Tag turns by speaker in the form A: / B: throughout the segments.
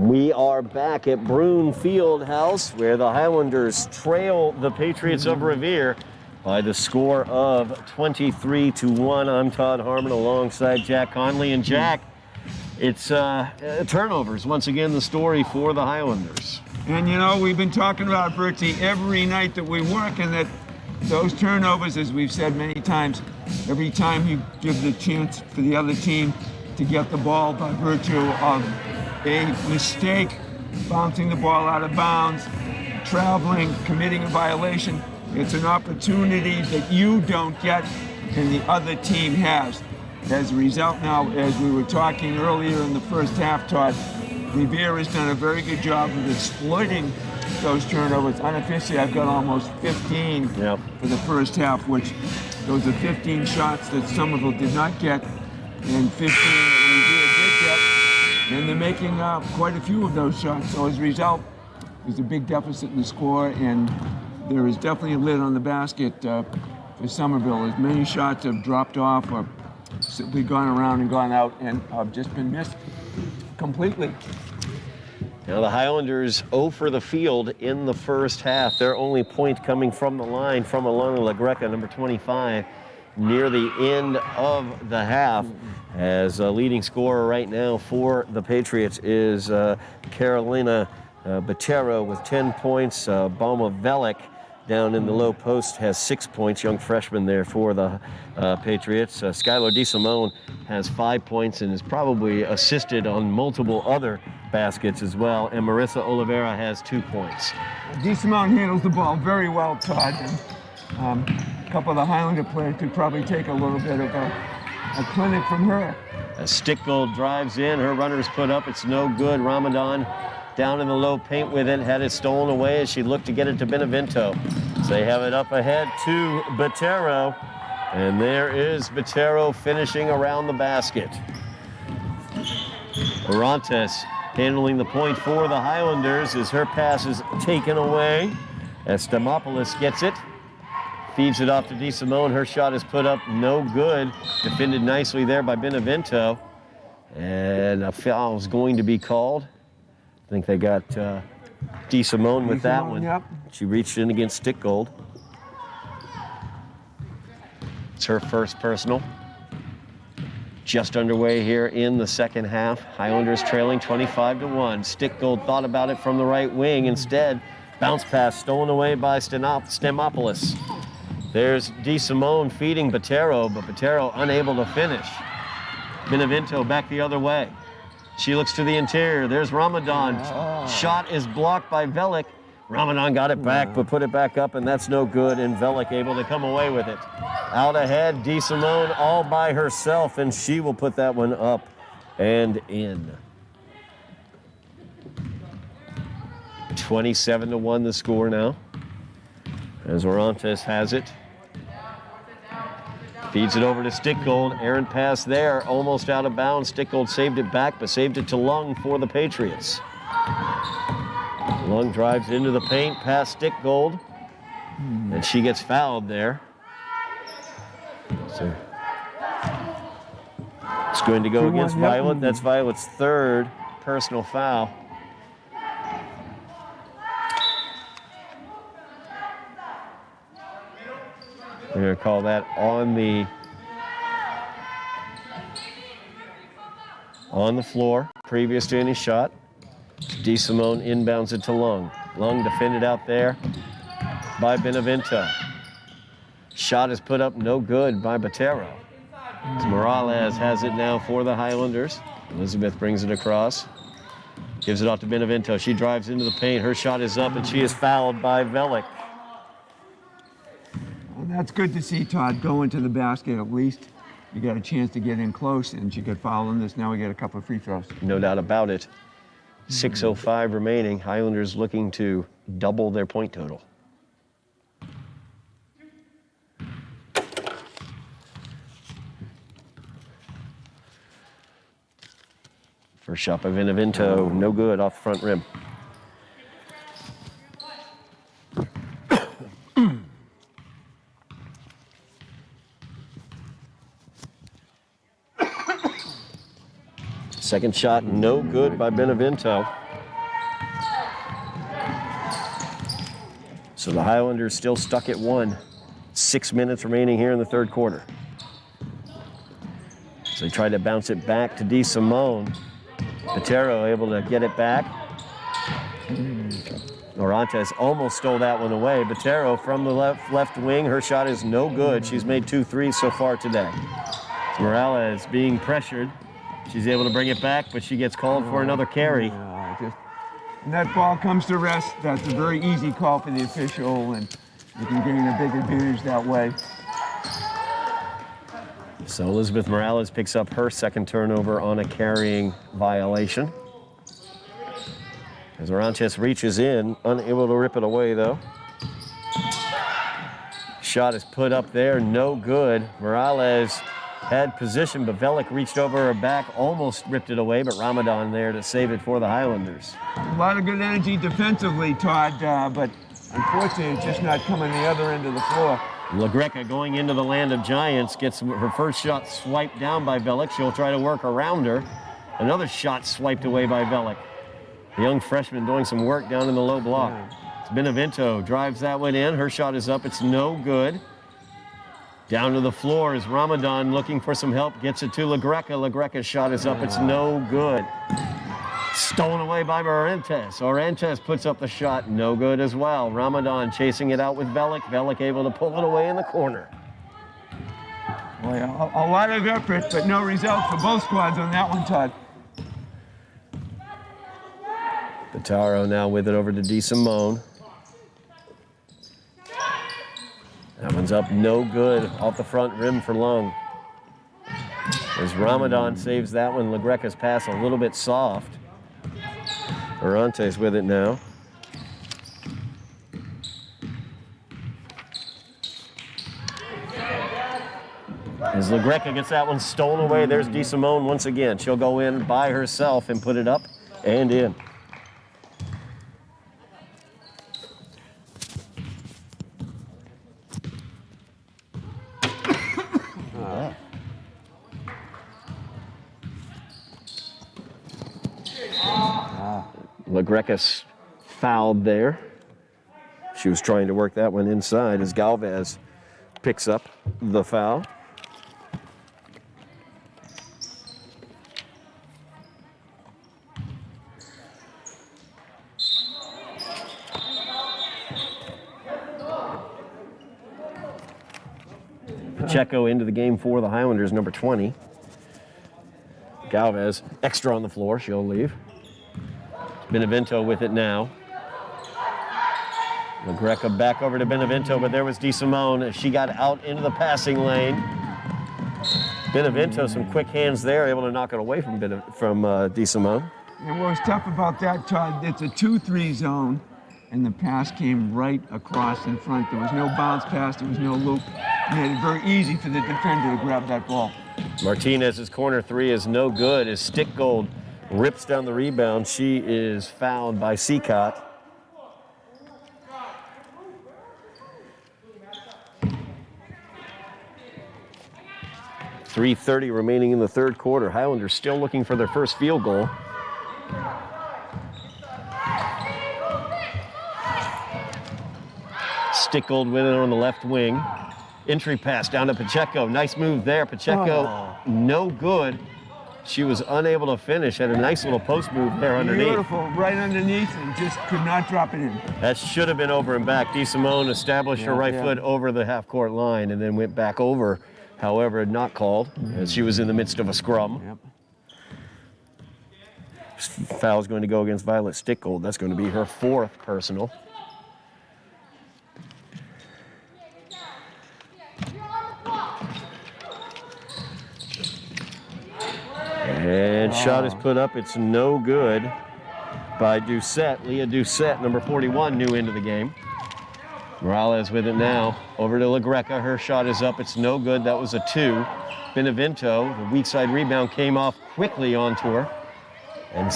A: We are back at Broome Fieldhouse, where the Highlanders trail the Patriots of Revere by the score of 23-1. I'm Todd Harmon alongside Jack Conley. And Jack, it's turnovers, once again, the story for the Highlanders.
B: And you know, we've been talking about virtually every night that we work, and that those turnovers, as we've said many times, every time you give the chance for the other team to get the ball by virtue of a mistake, bouncing the ball out of bounds, traveling, committing a violation, it's an opportunity that you don't get and the other team has. As a result now, as we were talking earlier in the first half, Todd, Revere has done a very good job of exploiting those turnovers. Unofficially, I've got almost 15 for the first half, which those are 15 shots that Somerville did not get and 15 that Revere did get. And they're making quite a few of those shots. So as a result, there's a big deficit in the score, and there is definitely a lid on the basket for Somerville. As many shots have dropped off or simply gone around and gone out and have just been missed completely.
A: Now the Highlanders 0 for the field in the first half. Their only point coming from the line from Alana LaGreca, number 25, near the end of the half. As a leading scorer right now for the Patriots is Carolina Botero with 10 points. Balma Velik down in the low post has 6 points, young freshman there for the Patriots. Skylar DeSimone has 5 points and is probably assisted on multiple other baskets as well. And Marissa Oliveira has 2 points.
B: DeSimone handles the ball very well, Todd. And, a couple of the Highlander players could probably take a little bit of a clinic from her.
A: As Stickgold drives in, her runner's put up, it's no good. Ramadan down in the low paint with it, had it stolen away as she looked to get it to Benevento. So they have it up ahead to Botero, and there is Botero finishing around the basket. Orantes handling the point for the Highlanders as her pass is taken away. As Stamopoulos gets it, feeds it off to DeSimone. Her shot is put up, no good. Defended nicely there by Benevento. And a foul is going to be called. I think they got DeSimone with that one.
B: Yep.
A: She reached in against Stickgold. It's her first personal. Just underway here in the second half. Highlanders trailing 25-1. Stickgold thought about it from the right wing. Instead, bounce pass stolen away by Stamopoulos. There's DeSimone feeding Botero, but Botero unable to finish. Benevento back the other way. She looks to the interior. There's Ramadan. Shot is blocked by Velik. Ramadan got it back, but put it back up, and that's no good, and Velik able to come away with it. Out ahead, DeSimone all by herself, and she will put that one up and in. 27-1 the score now, as Orantes has it. Feeds it over to Stickgold. Errant pass there, almost out of bounds. Stickgold saved it back, but saved it to Lung for the Patriots. Lung drives into the paint past Stickgold, and she gets fouled there. So it's going to go against Violet. That's Violet's third personal foul. We're going to call that on the floor, previous to any shot. DeSimone inbounds it to Lung. Lung defended out there by Benevento. Shot is put up, no good by Botero. Morales has it now for the Highlanders. Elizabeth brings it across. Gives it off to Benevento. She drives into the paint. Her shot is up, and she is fouled by Velik.
B: Well, that's good to see, Todd, go into the basket. At least you got a chance to get in close, and she got fouled in this. Now we get a couple of free throws.
A: No doubt about it. 6:05 remaining. Highlanders looking to double their point total. First shot by Benevento, no good, off the front rim. Second shot, no good by Benevento. So the Highlanders still stuck at 1. 6 minutes remaining here in the third quarter. So they tried to bounce it back to DeSimone. Patero able to get it back. Orantes almost stole that one away. Patero from the left wing. Her shot is no good. She's made 2 threes so far today. Morales being pressured. She's able to bring it back, but she gets called for another carry.
B: And that ball comes to rest. That's a very easy call for the official, and you can gain a big advantage that way.
A: So Elizabeth Morales picks up her second turnover on a carrying violation. As Orantes reaches in, unable to rip it away though. Shot is put up there, no good. Morales had position, but Velik reached over her back, almost ripped it away, but Ramadan there to save it for the Highlanders.
B: A lot of good energy defensively, Todd, but unfortunately it's just not coming the other end of the floor.
A: LaGreca going into the land of giants, gets her first shot swiped down by Velik. She'll try to work around her. Another shot swiped away by Velik. The young freshman doing some work down in the low block. It's Benevento drives that one in. Her shot is up. It's no good. Down to the floor is Ramadan looking for some help. Gets it to LaGreca. LaGreca's shot is up. It's no good. Stolen away by Orantes. Orantes puts up the shot. No good as well. Ramadan chasing it out with Velik. Velik able to pull it away in the corner.
B: Boy, a lot of effort, but no result for both squads on that one, Todd.
A: Pataro now with it over to DeSimone. That one's up, no good, off the front rim for Lung. As Ramadan saves that one, LaGreca's pass a little bit soft. Orantes with it now. As LaGreca gets that one stolen away, there's DeSimone once again. She'll go in by herself and put it up and in. LaGreca's fouled there. She was trying to work that one inside as Galvez picks up the foul. Pacheco into the game for the Highlanders, number 20. Galvez extra on the floor, she'll leave. Benevento with it now. LaGreca back over to Benevento, but there was DeSimone. She got out into the passing lane. Benevento, some quick hands there, able to knock it away from DeSimone.
B: And what was tough about that, Todd, it's a 2-3 zone, and the pass came right across in front. There was no bounce pass, there was no loop. It made it very easy for the defender to grab that ball.
A: Martinez's corner three is no good as Stickgold rips down the rebound. She is fouled by Seacott. .330 remaining in the third quarter. Highlanders still looking for their first field goal. Stickgold with it on the left wing. Entry pass down to Pacheco. Nice move there. Pacheco, no good. She was unable to finish. Had a nice little post move there underneath.
B: Beautiful, right underneath, and just could not drop it in.
A: That should have been over and back. DeSimone established her right foot over the half-court line and then went back over. However, not called as she was in the midst of a scrum. Foul's going to go against Violet Stickgold. That's going to be her fourth personal. And shot is put up. It's no good by Doucette. Leah Doucette, number 41, new into the game. Morales with it now. Over to LaGreca. Her shot is up. It's no good. That was a 2. Benevento, the weak side rebound, came off quickly onto her. And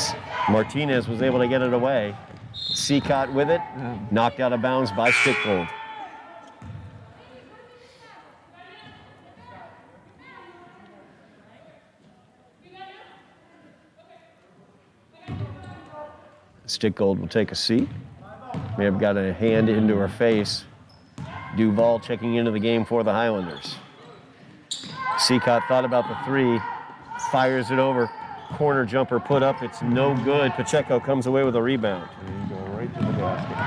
A: Martinez was able to get it away. Seacott with it. Knocked out of bounds by Stickgold. Stickgold will take a seat. May have got a hand into her face. Duval checking into the game for the Highlanders. Seacott thought about the three, fires it over. Corner jumper put up, it's no good. Pacheco comes away with a rebound.
C: And you go right to the basket.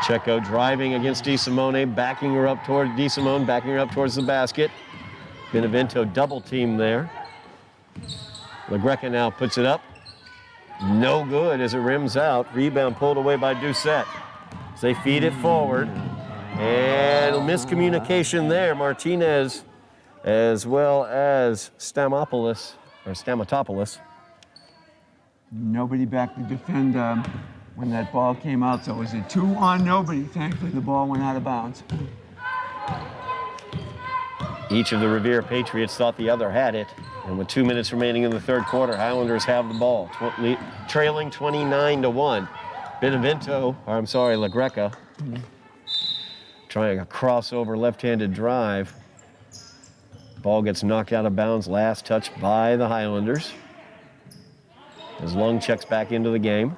A: Pacheco driving against DeSimone, backing her up toward DeSimone, backing her up towards the basket. Benevento double team there. LaGreca now puts it up. No good as it rims out. Rebound pulled away by Doucette. As they feed it forward. And miscommunication there. Martinez as well as Stamatopoulos.
B: Nobody back to defend when that ball came out, so it was a 2 on nobody. Thankfully, the ball went out of bounds.
A: Each of the Revere Patriots thought the other had it. And with 2 minutes remaining in the third quarter, Highlanders have the ball, trailing 29-1. LaGreca, trying a crossover left-handed drive. Ball gets knocked out of bounds, last touch by the Highlanders. As Lung checks back into the game.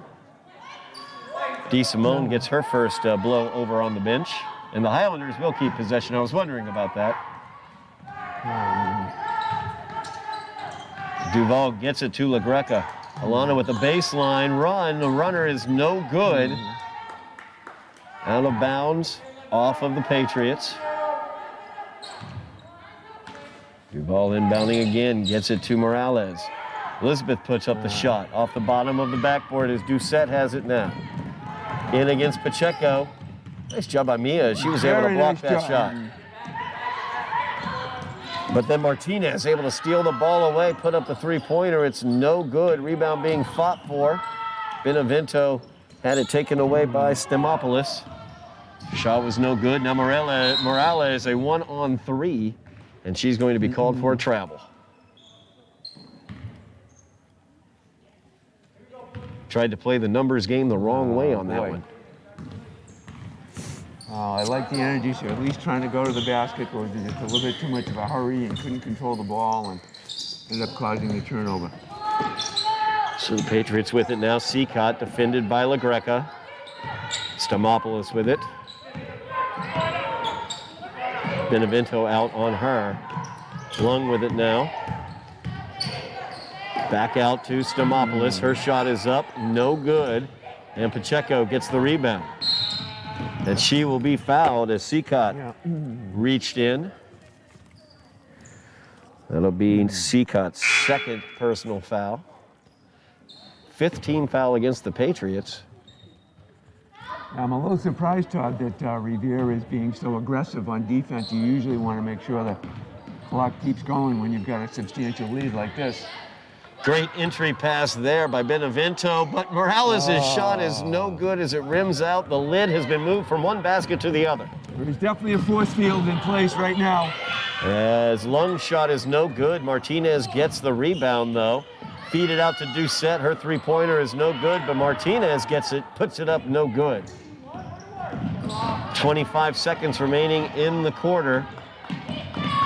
A: DeSimone gets her first blow over on the bench. And the Highlanders will keep possession. I was wondering about that. Duval gets it to LaGreca. Alana with a baseline run. The runner is no good. Out of bounds, off of the Patriots. Duval inbounding again, gets it to Morales. Elizabeth puts up the shot off the bottom of the backboard as Doucette has it now. In against Pacheco. Nice job by Mia. She was able to block that shot. But then Martinez able to steal the ball away, put up the three-pointer. It's no good. Rebound being fought for. Benevento had it taken away by Stemopoulos. Shot was no good. Now Morales, a 1-on-3, and she's going to be called for a travel. Tried to play the numbers game the wrong way on that one.
B: I like the energy. So at least trying to go to the basket, or just a little bit too much of a hurry and couldn't control the ball and ended up causing the turnover.
A: So the Patriots with it now. Seacott defended by LaGreca. Stamopoulos with it. Benevento out on her. Lung with it now. Back out to Stamopoulos. Her shot is up, no good. And Pacheco gets the rebound. And she will be fouled as Seacott reached in. That'll be Seacott's second personal foul. 5th team foul against the Patriots.
B: I'm a little surprised, Todd, that Revere is being so aggressive on defense. You usually want to make sure the clock keeps going when you've got a substantial lead like this.
A: Great entry pass there by Benevento, but Morales' shot is no good as it rims out. The lid has been moved from one basket to the other.
B: There's definitely a force field in place right now.
A: As Lung's shot is no good. Martinez gets the rebound, though. Feed it out to Doucette. Her three-pointer is no good, but Martinez gets it, puts it up, no good. 25 seconds remaining in the quarter.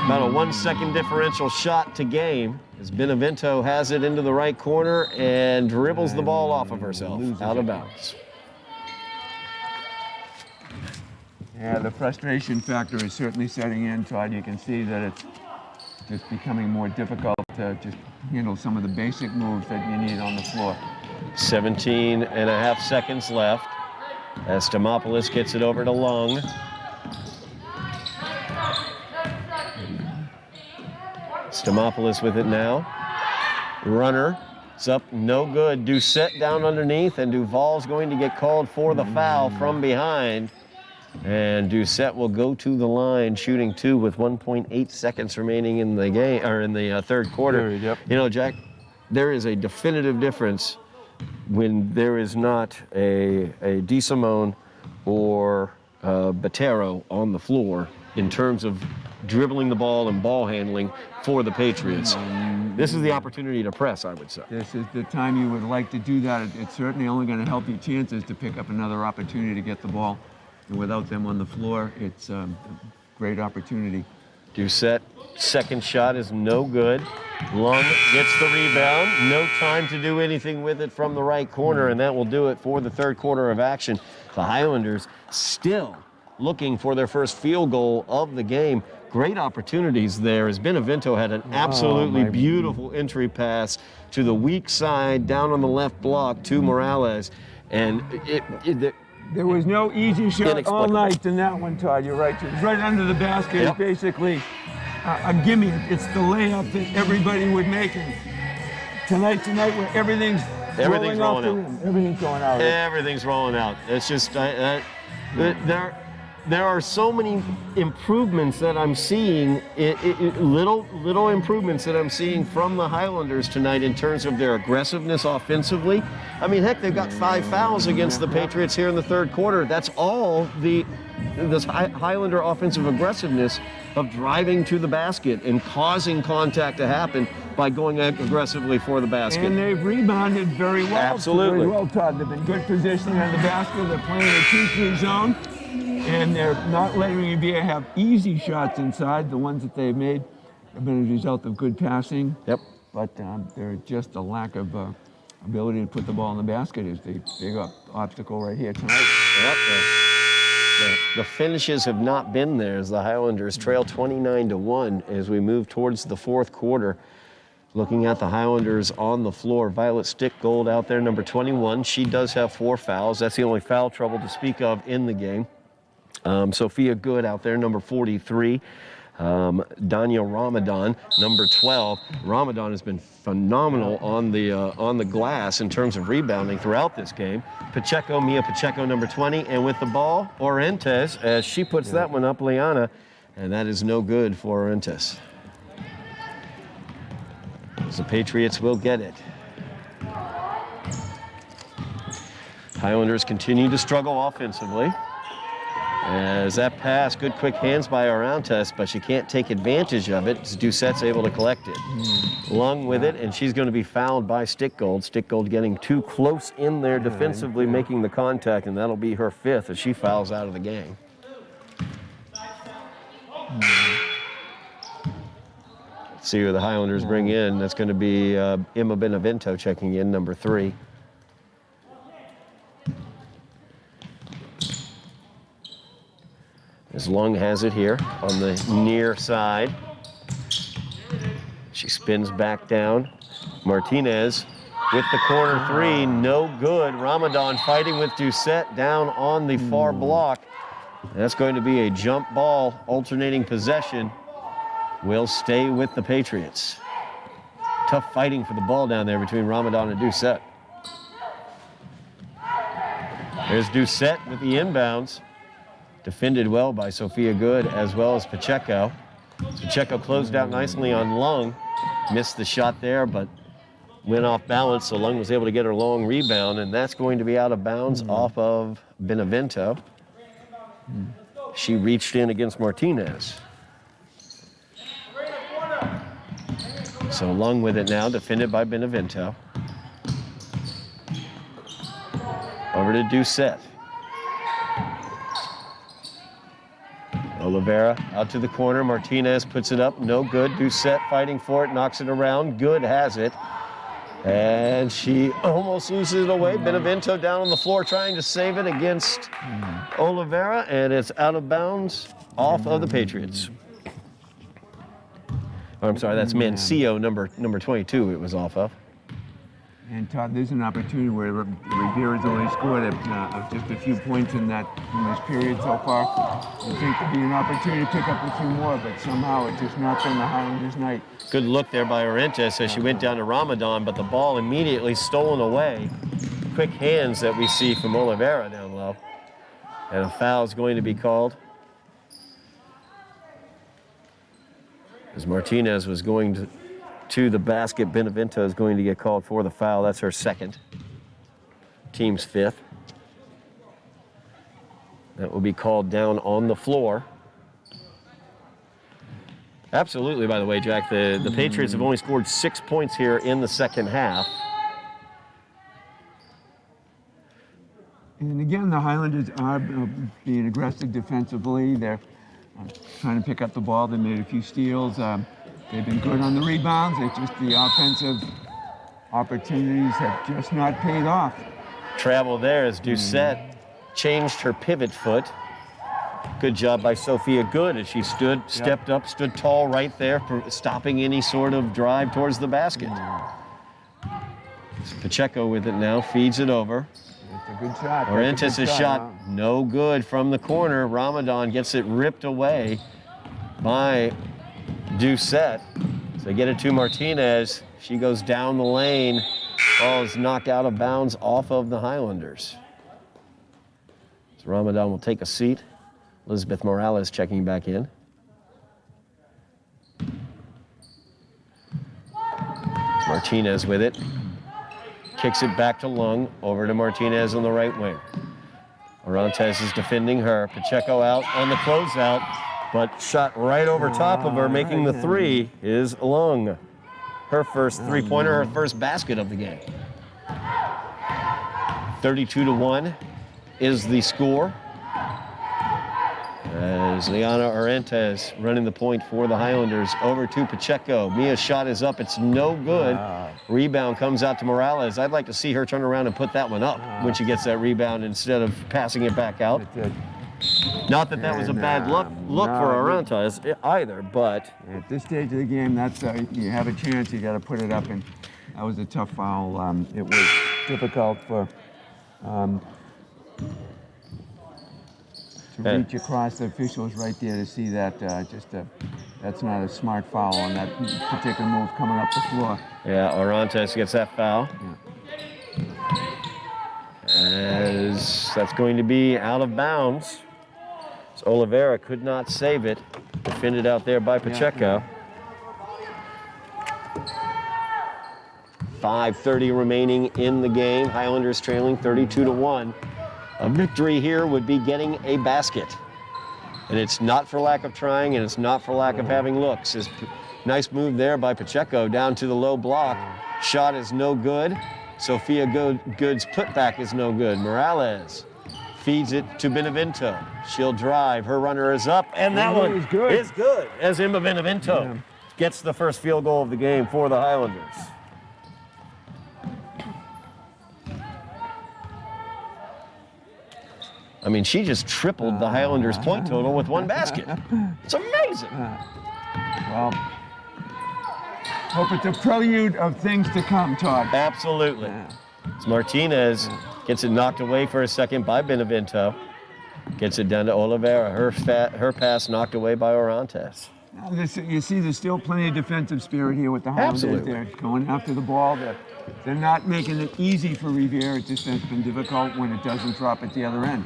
A: About a 1-second differential shot to game as Benevento has it into the right corner and dribbles the ball off of herself, out of bounds.
B: Yeah, the frustration factor is certainly setting in, Todd. You can see that it's just becoming more difficult to just handle some of the basic moves that you need on the floor.
A: 17.5 seconds left as Stamopoulos gets it over to Lung. Stamopoulos with it now. Runner, it's up, no good. Doucette down underneath, and Duval's going to get called for the foul from behind. And Doucette will go to the line, shooting 2 with 1.8 seconds remaining in the game, or in the third quarter.
B: Yep.
A: You know, Jack, there is a definitive difference when there is not a DeSimone or Batero on the floor in terms of dribbling the ball and ball handling for the Patriots. This is the opportunity to press, I would say.
B: This is the time you would like to do that. It's certainly only going to help your chances to pick up another opportunity to get the ball. And without them on the floor, it's a great opportunity.
A: Doucette, second shot is no good. Lung gets the rebound. No time to do anything with it from the right corner, and that will do it for the third quarter of action. The Highlanders still looking for their first field goal of the game. Great opportunities there as Benevento had an absolutely beautiful entry pass to the weak side, down on the left block to Morales. And
B: there was no easy shot all night in that one, Todd. You're right. It was right under the basket.
A: Yep.
B: It's basically a gimme. It's the layup that everybody would make. And tonight where everything's
A: rolling out.
B: Everything's going out.
A: Everything's rolling out. It's just there are so many improvements that I'm seeing, little improvements that I'm seeing from the Highlanders tonight in terms of their aggressiveness offensively. I mean, heck, they've got 5 fouls against the Patriots here in the third quarter. That's all this Highlander offensive aggressiveness of driving to the basket and causing contact to happen by going aggressively for the basket.
B: And they've rebounded very well.
A: Absolutely.
B: Very well, Todd. They've been good positioning on the basket. They're playing a 2-3 zone. And they're not letting Revere have easy shots inside. The ones that they've made have been a result of good passing.
A: Yep.
B: But they're just a lack of ability to put the ball in the basket is the big obstacle right here tonight.
A: Yep. The finishes have not been there as the Highlanders trail 29-1 as we move towards the fourth quarter. Looking at the Highlanders on the floor, Violet Stickgold out there, number 21. She does have 4 fouls. That's the only foul trouble to speak of in the game. Sophia Good out there, number 43. Daniel Ramadan, number 12. Ramadan has been phenomenal on the glass in terms of rebounding throughout this game. Mia Pacheco, number 20. And with the ball, Orentes, as she puts that one up, Liana, and that is no good for Orentes. The Patriots will get it. Highlanders continue to struggle offensively. As that pass, good quick hands by Orantes, but she can't take advantage of it. Doucette's able to collect it. Lung with it, and she's going to be fouled by Stickgold. Stickgold getting too close in there defensively, making the contact, and that'll be her 5th as she fouls out of the game. Let's see who the Highlanders bring in. That's going to be Emma Benevento checking in, number 3. As Lung has it here on the near side. She spins back down. Martinez with the corner 3, no good. Ramadan fighting with Doucette down on the far block. That's going to be a jump ball, alternating possession. Will stay with the Patriots. Tough fighting for the ball down there between Ramadan and Doucette. There's Doucette with the inbounds. Defended well by Sophia Good as well as Pacheco. Pacheco closed out nicely on Lung. Missed the shot there, but went off balance, so Lung was able to get her long rebound, and that's going to be out of bounds off of Benevento. She reached in against Martinez. So Lung with it now, defended by Benevento. Over to Doucette. Oliveira out to the corner. Martinez puts it up. No good. Doucette fighting for it. Knocks it around. Good has it. And she almost loses it away. Benevento down on the floor trying to save it against Oliveira. And it's out of bounds off of the Patriots. Oh, I'm sorry, that's Mancio, number 22 it was off of.
B: And Todd, there's an opportunity where Revere has only scored just a few points in this period so far. I think there'd be an opportunity to pick up a few more, but somehow it's just not been the Highlanders' night.
A: Good look there by Orentes as she went down to Ramadan, but the ball immediately stolen away. Quick hands that we see from Oliveira down low. And a foul is going to be called. As Martinez was going to the basket, Benevento is going to get called for the foul. That's her 2nd. Team's 5th. That will be called down on the floor. Absolutely, by the way, Jack, the Patriots have only scored 6 points here in the second half.
B: And again, the Highlanders are being aggressive defensively. They're trying to pick up the ball. They made a few steals. They've been good on the rebounds. It's just the offensive opportunities have just not paid off.
A: Travel there as Doucette changed her pivot foot. Good job by Sophia Good as she stepped up, stood tall right there, stopping any sort of drive towards the basket. Pacheco with it now, feeds it over.
B: It's a good shot.
A: Orantes' shot, no good from the corner. Ramadan gets it ripped away by Doucette. So they get it to Martinez. She goes down the lane. Ball is knocked out of bounds off of the Highlanders. So Ramadan will take a seat. Elizabeth Morales checking back in. Martinez with it. Kicks it back to Lung, over to Martinez on the right wing. Orantes is defending her. Pacheco out on the closeout, but shot right over top of her, making the three is Lung. Her first three-pointer, her first basket of the game. 32-1 is the score. As Liana Orantes running the point for the Highlanders, over to Pacheco. Mia's shot is up, it's no good. Rebound comes out to Morales. I'd like to see her turn around and put that one up when she gets that rebound instead of passing it back out. Not that that was a bad look for Orantes either, but...
B: At this stage of the game, that's you have a chance, you got to put it up, and that was a tough foul. It was difficult for... to reach across the officials right there to see that that's not a smart foul on that particular move coming up the floor.
A: Yeah, Orantes gets that foul. As that's going to be out of bounds. So Oliveira could not save it. Defended out there by Pacheco. 5:30 remaining in the game. Highlanders trailing 32-1. A victory here would be getting a basket. And it's not for lack of trying, and it's not for lack of having looks. Nice move there by Pacheco down to the low block. Shot is no good. Sophia Good's putback is no good. Morales feeds it to Benevento. She'll drive. Her runner is up, and that one is good. As Emma Benevento gets the first field goal of the game for the Highlanders. I mean, she just tripled the Highlanders' point total with one basket. It's amazing.
B: Well, hope it's a prelude of things to come, Todd.
A: Absolutely. As Martinez gets it knocked away for a second by Benevento. Gets it down to Oliveira. Her pass knocked away by Orantes.
B: Now, you see, there's still plenty of defensive spirit here with the Highlanders.
A: Absolutely.
B: They're going after the ball. They're not making it easy for Revere. It just has been difficult when it doesn't drop at the other end.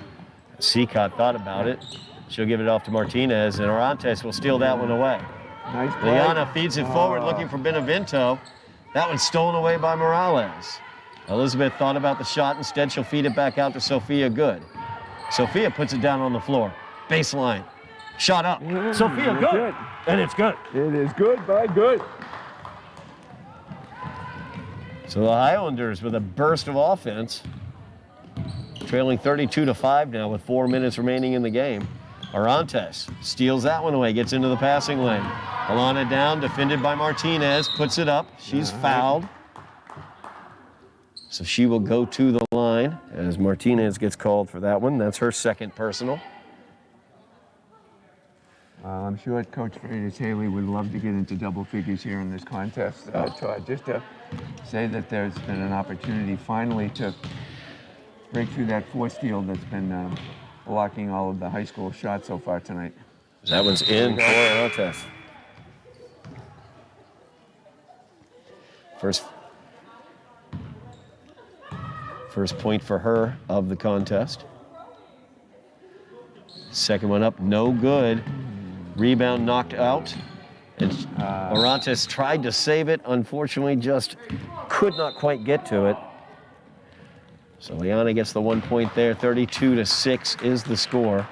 A: Seacott thought about it. She'll give it off to Martinez, and Orantes will steal that one away.
B: Nice play.
A: Liana feeds it forward, looking for Benevento. That one's stolen away by Morales. Elizabeth thought about the shot. Instead, she'll feed it back out to Sophia Good. Sophia puts it down on the floor. Baseline. Shot up. Sophia Good. And it's good.
B: It is good by Good.
A: So the Highlanders with a burst of offense. Trailing 32-5 now with 4 minutes remaining in the game. Orantes steals that one away, gets into the passing lane. Alana down, defended by Martinez, puts it up. She's fouled. So she will go to the line as Martinez gets called for that one. That's her second personal.
B: I'm sure Coach Freitas Haley would love to get into double figures here in this contest, Todd. Just to say that there's been an opportunity finally to break through that force field that's been blocking all of the high school shots so far tonight.
A: That one's in for Orantes. First point for her of the contest. Second one up, no good. Rebound knocked out. And Orantes tried to save it, unfortunately just could not quite get to it. So Liana gets the 1 point there. 32-6 is the score.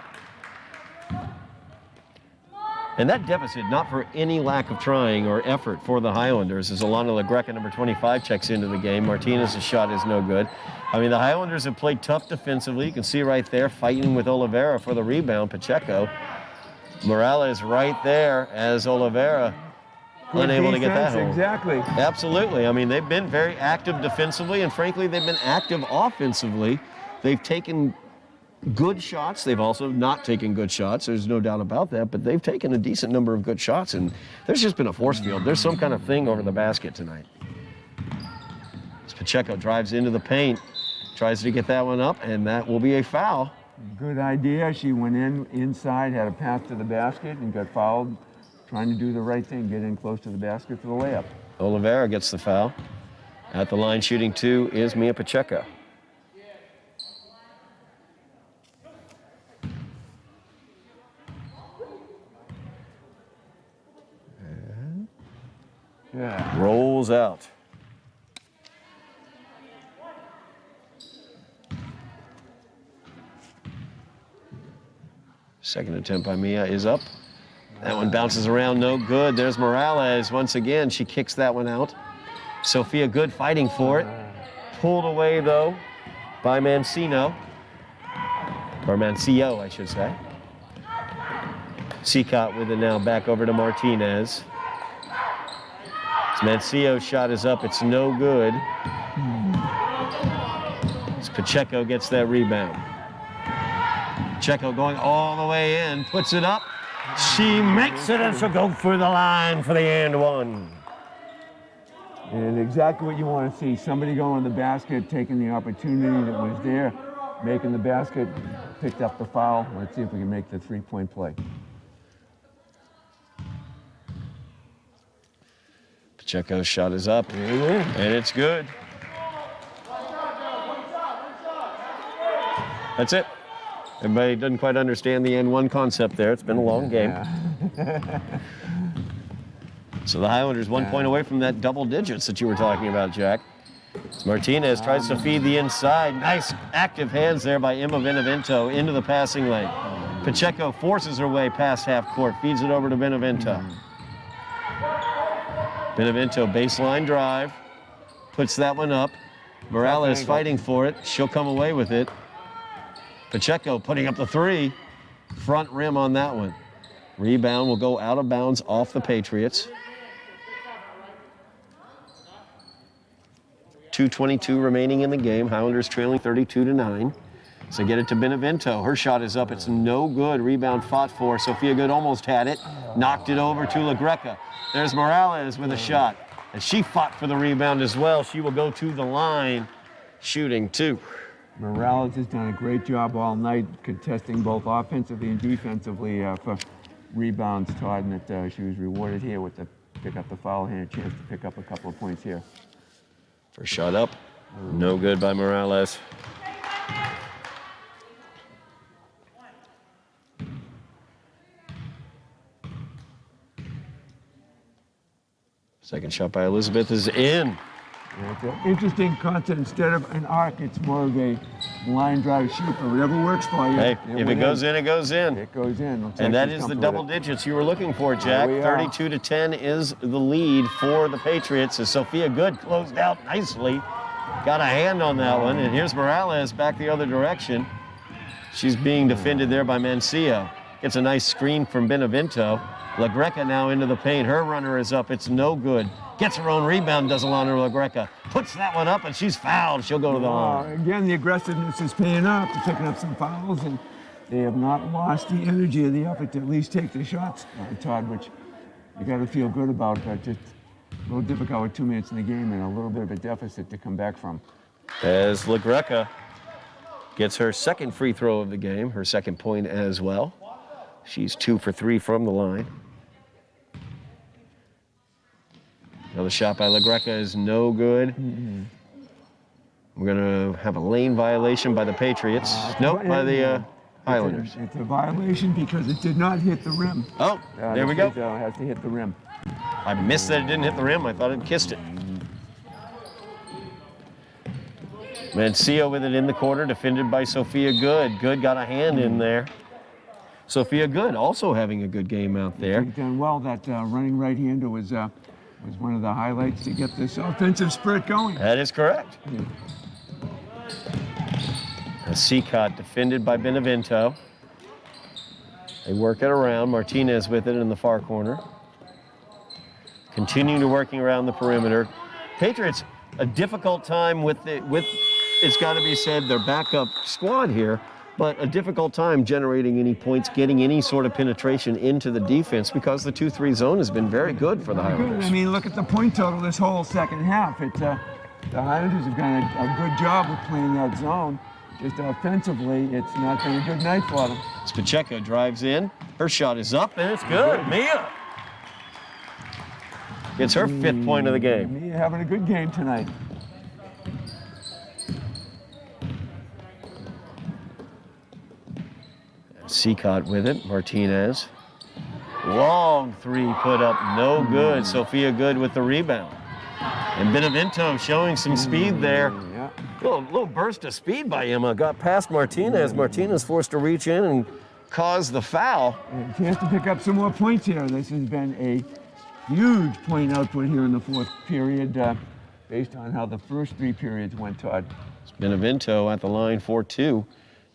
A: And that deficit, not for any lack of trying or effort for the Highlanders, as Alana LaGreca, number 25, checks into the game. Martinez's shot is no good. I mean, the Highlanders have played tough defensively. You can see right there, fighting with Oliveira for the rebound. Pacheco Morales right there as Oliveira unable to get that home.
B: Exactly.
A: Absolutely. I mean, they've been very active defensively, and frankly, they've been active offensively. They've taken good shots. They've also not taken good shots. There's no doubt about that, but they've taken a decent number of good shots, and there's just been a force field. There's some kind of thing over the basket tonight. As Pacheco drives into the paint, tries to get that one up, and that will be a foul.
B: Good idea. She went inside, had a pass to the basket, and got fouled. Trying to do the right thing, get in close to the basket for the layup.
A: Oliveira gets the foul. At the line shooting 2 is Mia Pacheco.
B: Yeah.
A: Rolls out. Second attempt by Mia is up. That one bounces around, no good. There's Morales once again. She kicks that one out. Sophia Good fighting for it. Pulled away though by Mancino. Or Mancio, I should say. Seacott with it now, back over to Martinez. Mancio's shot is up, it's no good. As Pacheco gets that rebound. Pacheco going all the way in, puts it up. She makes it, and she'll go for the line for the and one.
B: And exactly what you want to see. Somebody going to the basket, taking the opportunity that was there, making the basket, picked up the foul. Let's see if we can make the three-point play.
A: Pacheco's shot is up, and it's good. That's it. Everybody doesn't quite understand the N1 concept there. It's been a long game.
B: Yeah.
A: So the Highlanders 1 point away from that double digits that you were talking about, Jack. Martinez tries to feed the inside. Nice active hands there by Emma Benevento into the passing lane. Pacheco forces her way past half court, feeds it over to Benevento. Benevento baseline drive, puts that one up. Morales fighting for it. She'll come away with it. Pacheco putting up the 3. Front rim on that one. Rebound will go out of bounds off the Patriots. 2:22 remaining in the game. Highlanders trailing 32-9. So get it to Benevento. Her shot is up. It's no good. Rebound fought for. Sophia Good almost had it. Knocked it over to LaGreca. There's Morales with a shot. And she fought for the rebound as well. She will go to the line, shooting 2.
B: Morales has done a great job all night, contesting both offensively and defensively for rebounds, Todd, and that she was rewarded here with the pick up the foul here, a chance to pick up a couple of points here.
A: First shot up, no good by Morales. Second shot by Elizabeth is in.
B: It's an interesting concept. Instead of an arc, it's more of a line drive shoot, or whatever works for you.
A: Hey, if it goes in, it goes in.
B: It goes in. Looks
A: And
B: like
A: that
B: she's
A: is the
B: comfortable
A: double
B: with it.
A: digits you were looking for, Jack.
B: There we are.
A: 32-10 is the lead for the Patriots as Sophia Good closed out nicely. Got a hand on that one, and here's Morales back the other direction. She's being defended there by Mancio. Gets a nice screen from Benevento. LaGreca now into the paint. Her runner is up. It's no good. Gets her own rebound, does Alana LaGreca. Puts that one up, and she's fouled. She'll go to the line.
B: Again, the aggressiveness is paying off. They're picking up some fouls, and they have not lost the energy or the effort to at least take the shots, Todd, which you got to feel good about. Just a little difficult with 2 minutes in the game and a little bit of a deficit to come back from.
A: As LaGreca gets her second free throw of the game, her second point as well. She's 2 for 3 from the line. Another shot by LaGreca is no good. We're going to have a lane violation by the Patriots. Nope, by the Highlanders.
B: It's a violation because it did not hit the rim.
A: Oh, there we go.
B: It has to hit the rim.
A: I missed that it didn't hit the rim. I thought it kissed it. Mancio with it in the corner, defended by Sophia Good. Good got a hand in there. Sophia Good also having a good game out there.
B: She's done well. That running right-hander was one of the highlights to get this offensive spurt going.
A: That is correct. A Seacott defended by Benevento. They work it around. Martinez with it in the far corner. Continuing to working around the perimeter. Patriots, a difficult time with it's got to be said, their backup squad here, but a difficult time generating any points, getting any sort of penetration into the defense because the 2-3 zone has been very good for the Highlanders.
B: I mean, look at the point total this whole second half. The Highlanders have done a good job of playing that zone. Just offensively, it's not been a good night for them.
A: As Pacheco drives in, her shot is up, and it's good. Mia gets her 5th point of the game.
B: Mia having a good game tonight.
A: Seacott with it, Martinez. Long 3 put up, no good. Sophia Good with the rebound. And Benevento showing some speed there.
B: Yeah.
A: Little burst of speed by Emma. Got past Martinez. Martinez forced to reach in and cause the foul.
B: And she has to pick up some more points here. This has been a huge point output here in the 4th period based on how the first 3 periods went, Todd.
A: It's Benevento at the line for 2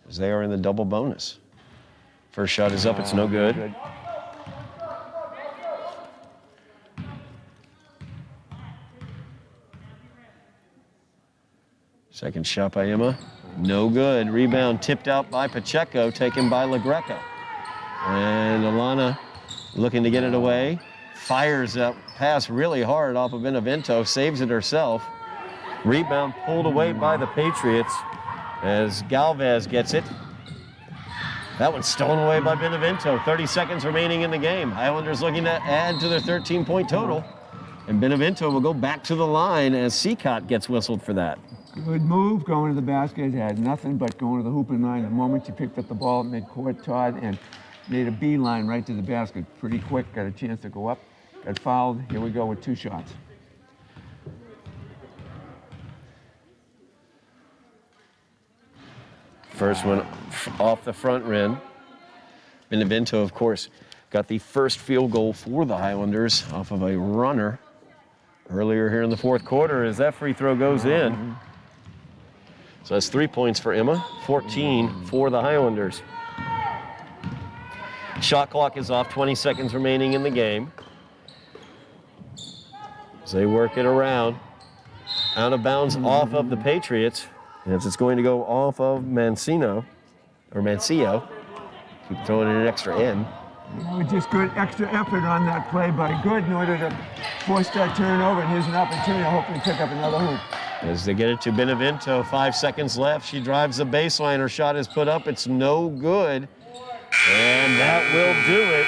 A: as they are in the double bonus. First shot is up, it's no good. Second shot by Emma, no good. Rebound tipped out by Pacheco, taken by LaGreca. And Alana looking to get it away. Fires up, pass really hard off of Benevento, saves it herself. Rebound pulled away by the Patriots as Galvez gets it. That one's stolen away by Benevento. 30 seconds remaining in the game. Highlanders looking to add to their 13-point total. And Benevento will go back to the line as Seacott gets whistled for that.
B: Good move, going to the basket. Had nothing but going to the hooping line. The moment you picked up the ball at midcourt, Todd, and made a beeline right to the basket. Pretty quick, got a chance to go up. Got fouled. Here we go with 2 shots.
A: First one off the front rim. Benevento, of course, got the first field goal for the Highlanders off of a runner earlier here in the 4th quarter as that free throw goes in. So that's 3 points for Emma, 14 for the Highlanders. Shot clock is off, 20 seconds remaining in the game. As they work it around. Out of bounds off of the Patriots. As it's going to go off of Mancio. Keep throwing an extra N.
B: Just good extra effort on that play by Good in order to force that turnover. And here's an opportunity to hopefully pick up another hoop.
A: As they get it to Benevento, 5 seconds left. She drives the baseline. Her shot is put up. It's no good. And that will do it.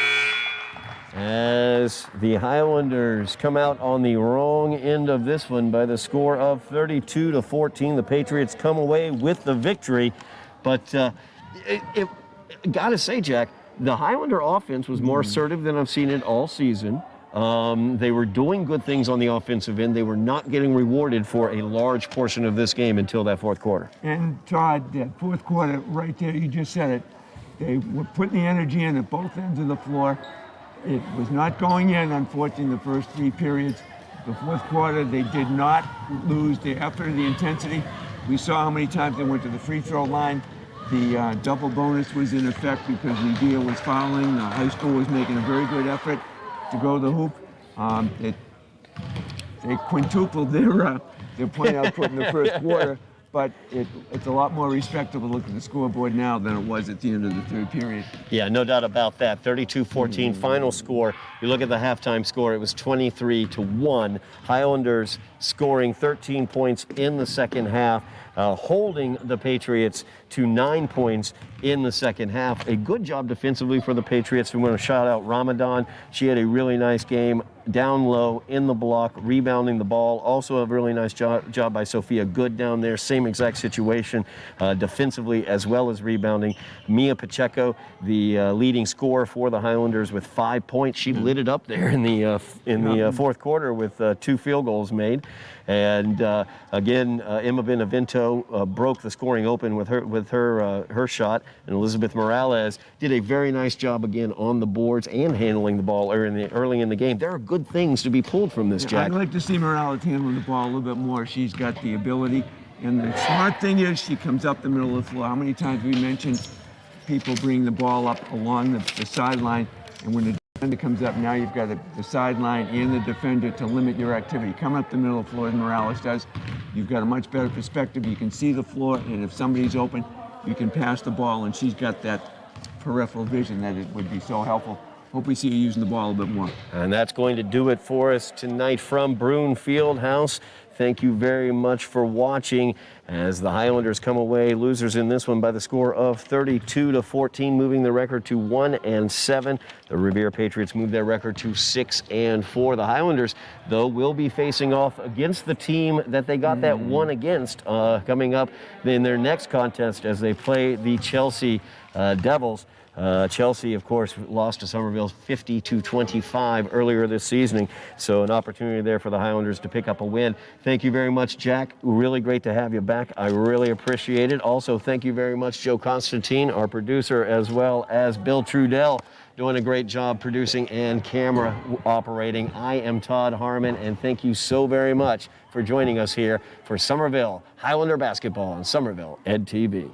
A: As the Highlanders come out on the wrong end of this one by the score of 32-14. The Patriots come away with the victory. But gotta say, Jack, the Highlander offense was more assertive than I've seen it all season. They were doing good things on the offensive end. They were not getting rewarded for a large portion of this game until that 4th quarter.
B: And Todd, that 4th quarter right there, you just said it. They were putting the energy in at both ends of the floor. It was not going in, unfortunately, the first 3 periods. The 4th quarter, they did not lose the effort and the intensity. We saw how many times they went to the free throw line. The double bonus was in effect because Revere was fouling. The high school was making a very good effort to go to the hoop. They quintupled their point output in the first quarter, but it's a lot more respectable to look at the scoreboard now than it was at the end of the 3rd period.
A: Yeah, no doubt about that. 32-14 final score. You look at the halftime score, it was 23-1. Highlanders scoring 13 points in the second half, holding the Patriots to 9 points in the second half. A good job defensively for the Patriots. We want to shout out Ramadan. She had a really nice game down low in the block, rebounding the ball. Also a really nice job by Sophia Good down there. Same exact situation defensively as well as rebounding. Mia Pacheco, the leading scorer for the Highlanders with 5 points. She lit it up there in the 4th quarter with 2 field goals made. And again, Emma Benevento broke the scoring open with her shot, and Elizabeth Morales did a very nice job again on the boards and handling the ball early in the game. There are good things to be pulled from this, Jack.
B: I'd like to see Morales handling the ball a little bit more. She's got the ability, and the smart thing is she comes up the middle of the floor. How many times we mentioned people bring the ball up along the sideline, and when the defender comes up, now you've got the sideline and the defender to limit your activity. Come up the middle of the floor as Morales does. You've got a much better perspective. You can see the floor, and if somebody's open, you can pass the ball, and she's got that peripheral vision that it would be so helpful. Hope we see you using the ball a bit more.
A: And that's going to do it for us tonight from Bruin Fieldhouse. Thank you very much for watching as the Highlanders come away losers in this one by the score of 32-14, moving the record to 1-7. The Revere Patriots move their record to 6-4. The Highlanders, though, will be facing off against the team that they got that one against coming up in their next contest as they play the Chelsea Devils. Chelsea, of course, lost to Somerville 50-25 earlier this season, so an opportunity there for the Highlanders to pick up a win. Thank you very much, Jack. Really great to have you back. I really appreciate it. Also, thank you very much, Joe Constantine, our producer, as well as Bill Trudell, doing a great job producing and camera operating. I am Todd Harmon, and thank you so very much for joining us here for Somerville Highlander Basketball on Somerville Ed TV.